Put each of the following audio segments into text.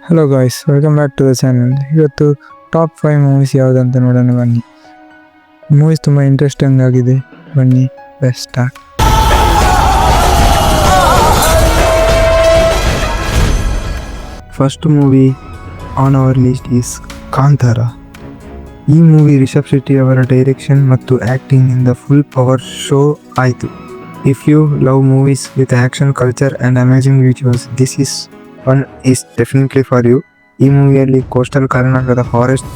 Hello guys, welcome back to the channel. ಇವತ್ತು top 5 movies ಯಾವುದಂತ ನೋಡೋಣ ಬನ್ನಿ. ಮೂವೀಸ್ ತುಂಬ ಇಂಟ್ರೆಸ್ಟಿಂಗ್ ಆಗಿದೆ, ಬನ್ನಿ let's start. First movie on our list is Kantara. ಈ ಮೂವಿ ರಿಷಬ್ ಶೆಟ್ಟಿ ಅವರ ಡೈರೆಕ್ಷನ್ ಮತ್ತು ಆ್ಯಕ್ಟಿಂಗ್ ಇಂದ ಫುಲ್ ಪವರ್ ಶೋ ಆಯಿತು. If you love movies with action, culture and amazing visuals, this one is definitely for you. ಈ ಮೂವಿಯಲ್ಲಿ coastal ಕರ್ನಾಟಕದ forest,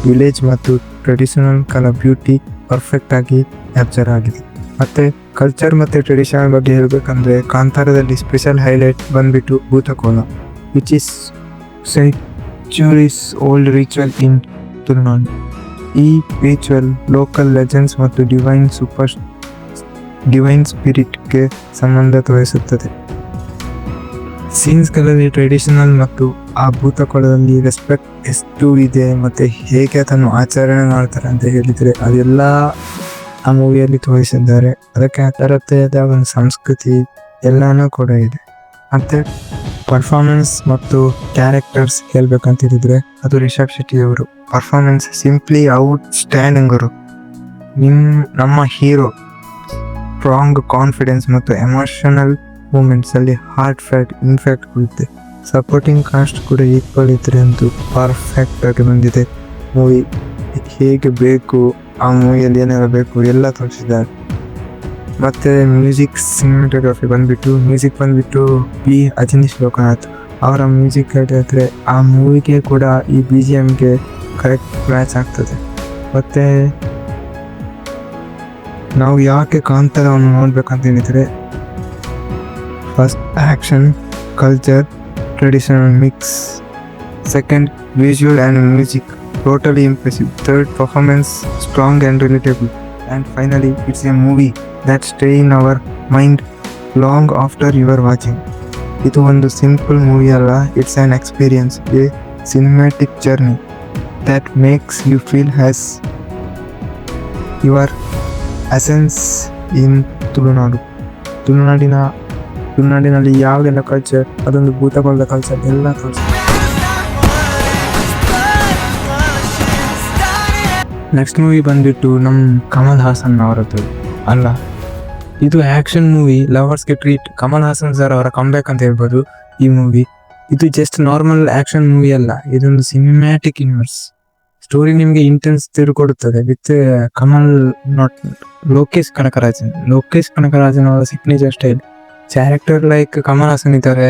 village ಮತ್ತು traditional ಕಲಾ ಬ್ಯೂಟಿ ಪರ್ಫೆಕ್ಟ್ ಆಗಿ ಕ್ಯಾಪ್ಚರ್ ಆಗಿದೆ. ಮತ್ತು ಕಲ್ಚರ್ ಮತ್ತು ಟ್ರೆಡಿಷನಲ್ ಬಗ್ಗೆ ಹೇಳಬೇಕಂದ್ರೆ ಕಾಂತಾರದಲ್ಲಿ ಸ್ಪೆಷಲ್ ಹೈಲೈಟ್ ಬಂದ್ಬಿಟ್ಟು Bhuta Kola, which is centuries old ritual in Tulunadu. ಈ ರಿಚುವಲ್ ಲೋಕಲ್ ಲೆಜೆಂಡ್ಸ್ ಮತ್ತು ಡಿವೈನ್ ಸ್ಪಿರಿಟ್ಗೆ ಸಂಬಂಧ ತೋರಿಸುತ್ತದೆ. ಸೀನ್ಸ್ಗಳಲ್ಲಿ ಟ್ರೆಡಿಷನಲ್ ಮತ್ತು ಆ ಭೂತಕೋಲದಲ್ಲಿ ರೆಸ್ಪೆಕ್ಟ್ ಎಷ್ಟು ಇದೆ ಮತ್ತು ಹೇಗೆ ಅದನ್ನು ಆಚರಣೆ ಮಾಡ್ತಾರೆ ಅಂತ ಹೇಳಿದರೆ ಅದೆಲ್ಲ ಆ ಮೂವಿಯಲ್ಲಿ ತೋರಿಸಿದ್ದಾರೆ. ಅದಕ್ಕೆ ಅದರದ್ದೇ ಆದ ಒಂದು ಸಂಸ್ಕೃತಿ ಎಲ್ಲನೂ ಕೂಡ ಇದೆ. ಮತ್ತು ಪರ್ಫಾರ್ಮೆನ್ಸ್ ಮತ್ತು ಕ್ಯಾರೆಕ್ಟರ್ಸ್ ಹೇಳ್ಬೇಕಂತಿದ್ರೆ ಅದು ರಿಷಬ್ ಶೆಟ್ಟಿ ಅವರು ಪರ್ಫಾರ್ಮೆನ್ಸ್ ಸಿಂಪ್ಲಿ ಔಟ್ ಸ್ಟ್ಯಾಂಡಿಂಗ್. ಅವರು ನಮ್ಮ ಹೀರೋ ಸ್ಟ್ರಾಂಗ್ ಕಾನ್ಫಿಡೆನ್ಸ್ ಮತ್ತು ಎಮೋಷನಲ್ ಮೂಮೆಂಟ್ಸ್ ಅಲ್ಲಿ ಹಾರ್ಟ್ ಫ್ಯಾಟ್ ಇನ್ಫ್ಯಾಕ್ಟ್ ಬರುತ್ತೆ. ಸಪೋರ್ಟಿಂಗ್ ಕಾಸ್ಟ್ ಕೂಡ ಈಕ್ವಲ್ ಇದ್ರೆ ಅಂತೂ ಪರ್ಫೆಕ್ಟ್ ಆಗಿ ಬಂದಿದೆ ಮೂವಿ. ಹೇಗೆ ಬೇಕು ಆ ಮೂವಿಯಲ್ಲಿ ಏನೆಲ್ಲ ಬೇಕು ಎಲ್ಲ ತೋರಿಸಿದ್ದಾರೆ. ಮತ್ತು ಸಿನಿಮಾಟೋಗ್ರಫಿ ಬಂದ್ಬಿಟ್ಟು ಬಿ ಅಜನೀಶ್ ಲೋಕನಾಥ್ ಅವರ ಮ್ಯೂಸಿಕ್ ಹೇಳಿದ್ರೆ ಆ ಮೂವಿಗೆ ಕೂಡ ಈ BGMಗೆ ಕರೆಕ್ಟ್ ಮ್ಯಾಚ್ ಆಗ್ತದೆ. ಮತ್ತು ನಾವು ಯಾಕೆ ಕಾಂತಾರವನ್ನು ನೋಡ್ಬೇಕಂತ ಹೇಳಿದರೆ first action, culture, traditional mix. Second, visual and music totally impressive. Third, performance strong and relatable. And finally it's a movie that stay in our mind long after you are watching. ಇದು ಒಂದು simple movie ಅಲ್ಲ, it's an experience, a cinematic journey that makes you feel has your essence in Tulunadu. ತುಳುನಾಡಿನಲ್ಲಿ ಯಾವುದೆಲ್ಲ culture, ಅದೊಂದು ಭೂತಕೋಲದ culture ಎಲ್ಲ ತೋರಿಸಿ. Next movie ಬಂದ್ಬಿಟ್ಟು ನಮ್ಮ ಕಮಲ್ ಹಾಸನ್ ಅವರದ್ದು ಅಲ್ಲ, ಇದು ಆ್ಯಕ್ಷನ್ ಮೂವಿ, ಲವರ್ಸ್ಗೆ ಟ್ರೀಟ್. ಕಮಲ್ ಹಾಸನ್ ಸರ್ ಅವರ ಕಂಬ್ಯಾಕ್ ಅಂತ ಹೇಳ್ಬೋದು ಈ ಮೂವಿ. ಇದು ಜಸ್ಟ್ ನಾರ್ಮಲ್ ಆ್ಯಕ್ಷನ್ ಮೂವಿ ಅಲ್ಲ, ಇದೊಂದು ಸಿನಿಮ್ಯಾಟಿಕ್ ಯೂನಿವರ್ಸ್. ಸ್ಟೋರಿ ನಿಮಗೆ ಇಂಟೆನ್ಸ್ ತಿರುಕೊಡುತ್ತದೆ ವಿತ್ ಲೋಕೇಶ್ ಕನಕರಾಜನ್ ಅವರ signature style. Character like Kamal Haasan ಇದ್ದಾರೆ,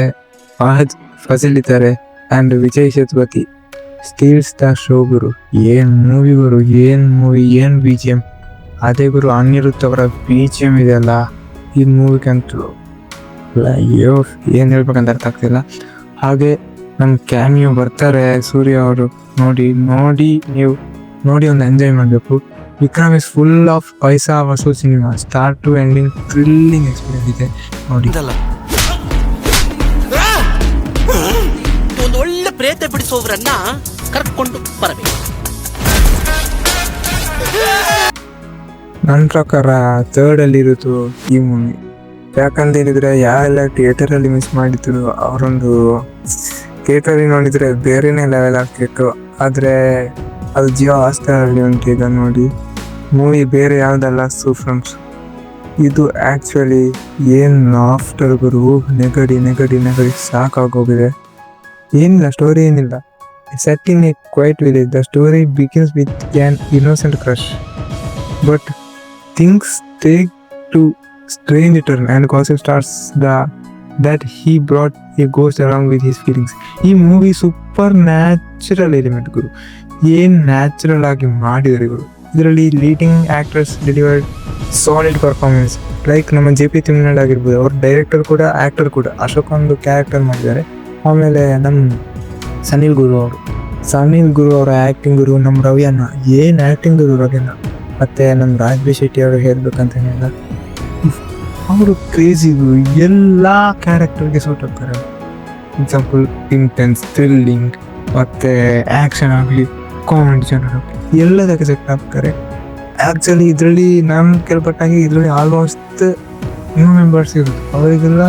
ಫಹದ್ ಫಜಿಲ್ ಇದ್ದಾರೆ and Vijay Sethupathi. Steals the show ಗುರು. ಏನು ಮೂವಿ BGM. ಅದೇ ಗುರು ಅನಿರುದ್ಧ್ ಅವರ BGM ಇದೆಯಲ್ಲ ಈ ಮೂವಿಗಂತೂ ಅಯ್ಯೋ ಏನು ಹೇಳ್ಬೇಕಂತ ಅರ್ಥ ಆಗ್ತಿಲ್ಲ. ಹಾಗೆ ನಮ್ಮ ಕ್ಯಾಮಿಯೋ ಬರ್ತಾರೆ ಸೂರ್ಯ ಅವರು. ನೀವು ನೋಡಿ ಒಂದು ಎಂಜಾಯ್ ಮಾಡಬೇಕು. ವಿಕ್ರಮ್ ಇಸ್ ಫುಲ್ ಆಫ್ ಪೈಸಾ ವಸೂಲ್ cinema, start to ending thrilling experience ಇದೆ ನೋಡಿ. ಒಂದು ಒಳ್ಳೆ ಪ್ರೇತ ಬಿಡಿಸೋವ್ರನ್ನ ಕರ್ಕೊಂಡು ಬರಬೇಕು. ನನ್ನ ಪ್ರಕಾರ ಥರ್ಡಲ್ಲಿ ಇರೋದು ಈ ಮೂವಿ. ಯಾಕಂತ ಹೇಳಿದ್ರೆ ಯಾರೆಲ್ಲ ಥಿಯೇಟರಲ್ಲಿ ಮಿಸ್ ಮಾಡಿದ್ರು ಅವರೊಂದು ಥಿಯೇಟರಲ್ಲಿ ನೋಡಿದರೆ ಬೇರೆನೇ ಲೆವೆಲ್ ಆಗ್ತಿತ್ತು. ಆದರೆ ಅದು ಜಿಯೋ ಹಾಟ್‌ಸ್ಟಾರಲ್ಲಿ ಉಂಟು ಈಗ ನೋಡಿ. ಮೂವಿ ಬೇರೆ ಯಾವುದಲ್ಲ, ಸೂಫ್ರಮ್ಸ್. ಇದು ಆ್ಯಕ್ಚುಲಿ ಏನು ಆಫ್ಟರ್ ಗುರು ನೆಗಡಿ ಸಾಕಾಗೋಗಿದೆ. ಏನಿಲ್ಲ, ಸ್ಟೋರಿ ಏನಿಲ್ಲ. Set in a quiet village. The story begins with an innocent crush, but things take to strange turn and gossip starts that he brought a ghost along with his feelings. ಈ movie super natural element ಗುರು. ಏನು natural ಆಗಿ ಮಾಡಿದ್ದಾರೆ ಗುರು. ಇದರಲ್ಲಿ leading actors delivered solid performance. Like ನಮ್ಮ JP ತಿಮ್ಮನಾಡ್ ಆಗಿರ್ಬೋದು, ಅವ್ರ director ಕೂಡ actor ಕೂಡ ಅಶೋಕ್ ಒಂದು ಕ್ಯಾರೆಕ್ಟರ್ ಮಾಡಿದ್ದಾರೆ. ಆಮೇಲೆ ನಮ್ಮ ಸನಿಲ್ ಗುರು ಅವರ ಆ್ಯಕ್ಟಿಂಗ್ ಗುರು. ನಮ್ಮ ರವಿಯನ್ನ ಏನು ಆ್ಯಕ್ಟಿಂಗ್ ಗುರು ರವಿಯನ್ನ. ಮತ್ತು ನಮ್ಮ ರಾಜ್ಬಿ ಶೆಟ್ಟಿ ಅವರು ಹೇಳ್ಬೇಕಂತ ಹೇಳಿದ ಅವರು ಕ್ರೇಜಿ ಗುರು. ಎಲ್ಲ ಕ್ಯಾರೆಕ್ಟರ್ಗೆ ಸೂಟ್ ಆಗ್ತಾರೆ. ಎಕ್ಸಾಂಪಲ್ ಇಂಟೆನ್ಸ್, ಥ್ರಿಲ್ಲಿಂಗ್ ಮತ್ತು ಆ್ಯಕ್ಷನ್ ಆಗಲಿ, ಕಾಮಿಡಿ ಜನರು ಎಲ್ಲದಕ್ಕೆ ಸೆಟ್ ಆಗ್ತಾರೆ. ಆ್ಯಕ್ಚುಲಿ ಇದರಲ್ಲಿ ನಾನು ಕೇಳ್ಪಟ್ಟಾಗೆ ಇದರಲ್ಲಿ ಆಲ್ಮೋಸ್ಟ್ ನ್ಯೂ ಮೆಂಬರ್ಸ್ ಇರುತ್ತೆ. ಅವರಿಗೆಲ್ಲ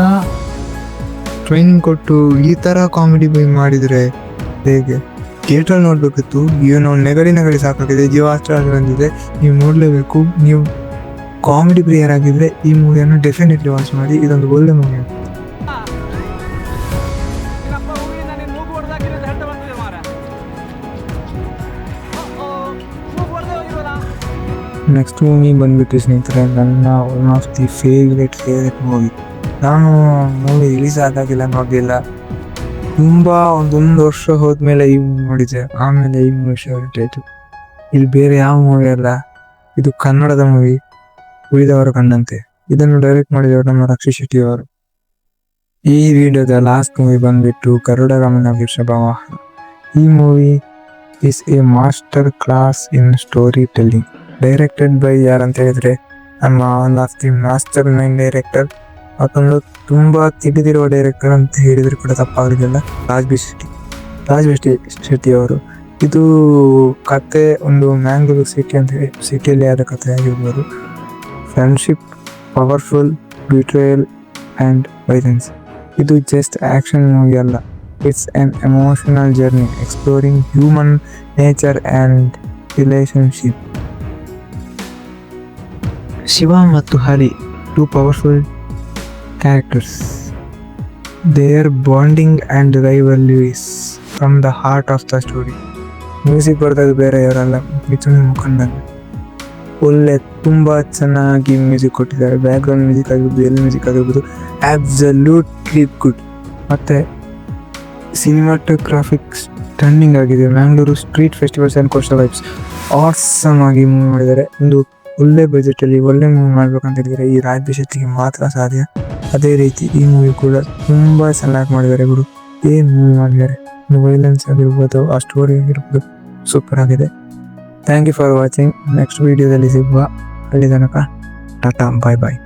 ಟ್ರೈನಿಂಗ್ ಕೊಟ್ಟು ಈ ಥರ ಕಾಮಿಡಿ ಮಾಡಿದರೆ ಹೇಗೆ ಥಿಯೇಟರ್ ನೋಡ್ಬೇಕಿತ್ತು. ಈಗ ನಾವು ನೆಗಡಿ ಸಾಕಾಗಿದೆ. ಜಿಯೋ ಹಾಟ್ಸ್ಟಾರ್ ಬಂದಿದೆ, ನೀವು ನೋಡಲೇಬೇಕು. ನೀವು ಕಾಮಿಡಿ ಪ್ರಿಯರ್ ಆಗಿದ್ರೆ ಈ ಮೂವಿಯನ್ನು ಡೆಫಿನೆಟ್ಲಿ ವಾಚ್ ಮಾಡಿ. ಇದೊಂದು ಒಳ್ಳೆ ಮೂವಿ. ನೆಕ್ಸ್ಟ್ ಮೂವಿ ಬಂದ್ಬಿಟ್ಟು ಸ್ನೇಹಿತರೆ, ನನ್ನ one of the favourite movie. ನಾನು ಮೂವಿ ರಿಲೀಸ್ ಆದಾಗೆಲ್ಲ ನೋಡಲಿಲ್ಲ. ತುಂಬ ಒಂದೊಂದು ವರ್ಷ ಹೋದ್ಮೇಲೆ ಈ ಮೂವಿ ನೋಡಿದೆ. ಆಮೇಲೆ ಈ ಮೂವಿ ಫೇವ್ರೆಟ್ ಆಯಿತು. ಇಲ್ಲಿ ಬೇರೆ ಯಾವ ಮೂವಿ ಅಲ್ಲ, ಇದು ಕನ್ನಡದ ಮೂವಿ, ಉಳಿದವರು ಕಂಡಂತೆ. ಇದನ್ನು ಡೈರೆಕ್ಟ್ ಮಾಡಿದವರು ನಮ್ಮ ರಕ್ಷಿತ್ ಶೆಟ್ಟಿ ಅವರು. ಈ ವಿಡಿಯೋದ ಲಾಸ್ಟ್ ಮೂವಿ ಬಂದ್ಬಿಟ್ಟು ಗರುಡಗಮನ ವೃಷಭವಾಹನ. ಈ movie is A master class in story telling. Directed by ಯಾರಂತ ಹೇಳಿದ್ರೆ ನಮ್ಮ one of the master mind director, ಅದೊಂದು ತುಂಬ ತಿಳಿದಿರುವ ಡೈರೆಕ್ಟರ್ ಅಂತ ಹೇಳಿದ್ರೆ ಕೂಡ ತಪ್ಪಾಗಲಿಲ್ಲ, ರಾಜ್ ಶೆಟ್ಟಿ ಅವರು. ಇದು ಕತೆ ಒಂದು ಮ್ಯಾಂಗ್ಳೂರು ಸಿಟಿ ಅಂತ ಸಿಟಿಯಲ್ಲಿ ಆದ ಕಥೆ ಆಗಿರ್ಬೋದು. Friendship, powerful, betrayal and violence. ಇದು ಜಸ್ಟ್ ಆ್ಯಕ್ಷನ್ ಮೂವಿ ಅಲ್ಲ, it's an emotional journey exploring human nature and relationship. Shiva ಮತ್ತು Hari, two powerful characters. Their bonding and rivalries from the heart of the story. Music ಬರೆದದ್ದು ಬೇರೆ ಯಾರಲ್ಲ, ಮಿಥುನ್ ಮುಖಂಡನ್. ಒಳ್ಳೆ ತುಂಬ ಚೆನ್ನಾಗಿ music ಕೊಟ್ಟಿದ್ದಾರೆ. ಬ್ಯಾಕ್ಗ್ರೌಂಡ್ ಮ್ಯೂಸಿಕ್ ಆಗಿರ್ಬೋದು, ಎಲ್ ಮ್ಯೂಸಿಕ್ ಆಗಿರ್ಬೋದು, ಆಬ್ಸಲ್ಯೂಟ್ಲಿ ಗುಡ್. ಮತ್ತು ಸಿನಿಮಾಟೋಗ್ರಾಫಿಕ್ಸ್ ಸ್ಟನ್ನಿಂಗ್ ಆಗಿದೆ. Mangalore street festivals and coastal vibes awesome ಆಗಿ ಮೂವಿ ಮಾಡಿದ್ದಾರೆ. ಒಂದು ಒಳ್ಳೆ ಬಜೆಟಲ್ಲಿ ಒಳ್ಳೆ ಮೂವಿ ಮಾಡ್ಬೇಕಂತ ಹೇಳಿದರೆ ಈ ರಾಜ್ ಶೆಟ್ಟಿಗೆ ಮಾತ್ರ ಸಾಧ್ಯ. ಅದೇ ರೀತಿ ಈ ಮೂವಿ ಕೂಡ ತುಂಬ ಚೆನ್ನಾಗಿ ಮಾಡಿದ್ದಾರೆ ಗುರು. ಏನು ಮೂವಿ ಮಾಡಿದ್ದಾರೆ, ವೈಲೆನ್ಸ್ ಆಗಿರ್ಬೋದು, ಆ ಸ್ಟೋರಿ ಆಗಿರ್ಬೋದು, ಸೂಪರ್ ಆಗಿದೆ. Thank you for watching. Next ವಿಡಿಯೋದಲ್ಲಿ ಸಿಗುವ. ಅಲ್ಲಿ ತನಕ ಟಾಟಾ, ಬಾಯ್ ಬಾಯ್.